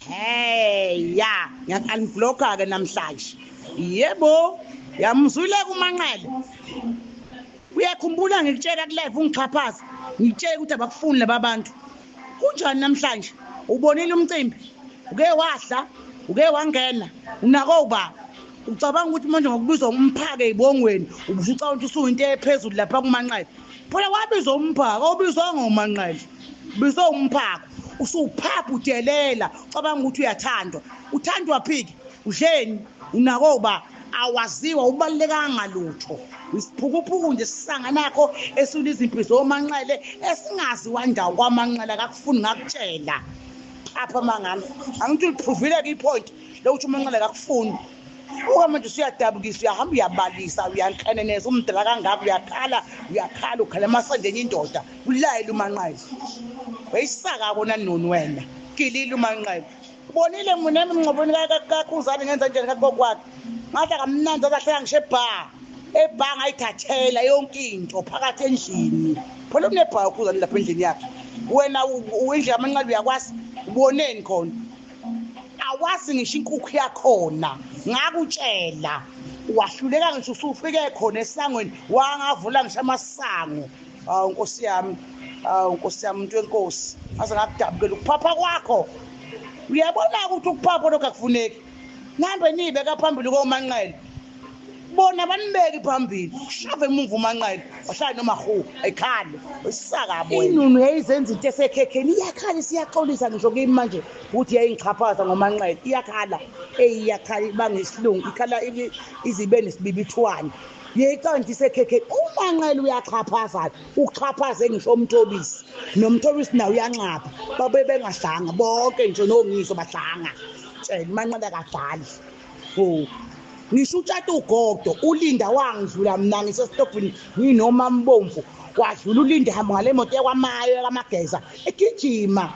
ya ngiyak-unblocka ke namhlanje. Yebo, yamzwile kuManqele. Uyakhumbula ngikutshela ku-live ungixhaphaza, ngikutshela ukuthi abakufuni laba bantu. Kunjani namhlanje? Ubonile umcimbi? Uke wadla? Uke wangena? Unako uba? Ucabanga ukuthi manje ngokubizwa umphaka ezibongweni, ubusucabanga ukuthi usuyinto ephezulu lapha kuManqele. Phela wabizwa umphaka, awubizwa ngoManqele. Bizwa umphaka. Usuphapha udelela, ucabanga ukuthi uyathandwa. Uthandwa phiki? Udleni? Unako uba? Awaziwa ubalulekanga lutho. Isiphukuphuku nje sisanganakho esule izimpi zoManqele esingaziwa ndawo kwaManqele akakufuni ngakutshela. Apha mangami angithi uliphuvile ke ipoint lokuthi uManqele akakufuni. Uke manje usuyadabukisa, uyahamba uyabalisa, uyankheneneza umdala kangaka, uyakhala ukhala emasendeni indoda ulayela uManqele. Wayisaka bona noni wena kilile uManqele. Ubonile mina emngcobweni kaKhuzani ngenza njani kagokwakhe. Ngathi akamnandi akahlala ngisho ebha ngayithathela yonke into phakathi endlini. Phela unebha uKhuzani lapha endlini yakhe. Wena uwindle yaManqele uyakwazi uboneni khona? Awazi ngisho inkukhu yakhona ngakutshela. Wahluleka ngisho usufike khona esangweni wangavula ngisho amasango. Hawu Nkosi yami, Nkosi yami umuntu wenkosi. Aze ngakudabukela ukuphapha kwakho. Uyabona ukuthi ukuphapha lokho akufuneki. Nambe nibeka phambili koManqele. Bona banibeki phambili. Shave emuva uManqele. Wahlala noma hu ayikhali. Isaka bona. Inunu yayizenza into esekhekheni iyakhala siyaxolisa ngisho kimi manje ukuthi yayingichaphaza ngoManqele. Iyakhala. Iyakhala bangesilungu. Ikhala izibe nesibibithwane. Yeyicanti isekhekheni. uManqele uyachaphaza. Uchaphaze ngisho uMthobisi. NoMthobisi nawe uyanqapha. Babe bengahlanga bonke nje nongiso bahlanga. uManqele akadlali. Ngisho utshata ugodo uLinda wangidlula mina ngisestopini nginoma mbomvu wadlula uLinda hamba ngale moto yakwamayo kaMageza egijima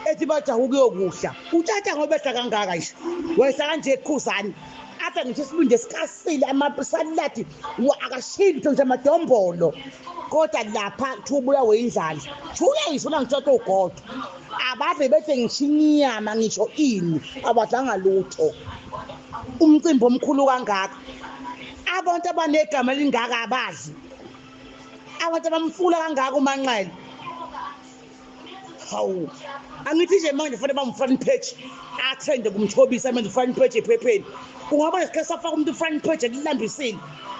ethi bajaha ukuyokudla utshata ngoba ehla kangaka nje wayesa kanje eKhuzani apha ngisho isilunde esikasile amasaladi akashili nje amadombolo kodwa lapha thubuya weyindlala uyayizula ngitshata ugodo ababe bethe ngishinyama ngisho ini abadlanga lutho. Umcimbi omkhulu kangaka abantu abanegama elingaka abazi abantu abamfula kangaka uManqele. Hawu angithi nje manje fanele bamfront page athende kumthobisa manje front page ephepheni. Ungaba nesikhathi safaka umuntu front page ekulambisile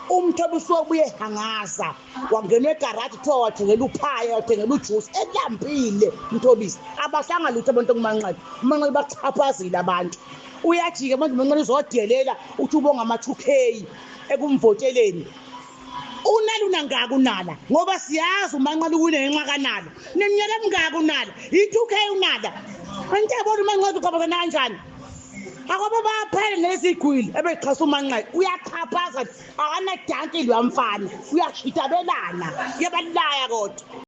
uMthobisi wabuye hangaza wangena egarage kuthiwa wathengela uphaya wathengela ujuice elambile uMthobisi abahlanga lutho abantu kuManqele. uManqele bachaphazile abantu. Uyajika manje uManqele uzodelela uthi ubonga ama-2K ekumvoteleni. Unaluna ngaka unala ngoba siyazi uManqele ukune ngenxa kanala. Neminyaka emingaka unala i-2K unala. Anti yabona uManqele uqhubeka kanjani? Akoba baphele nezigwili ebeqhasa uManqele uyachaphaza akanadanti lo mfana uyashitabelana yabalaya kodwa.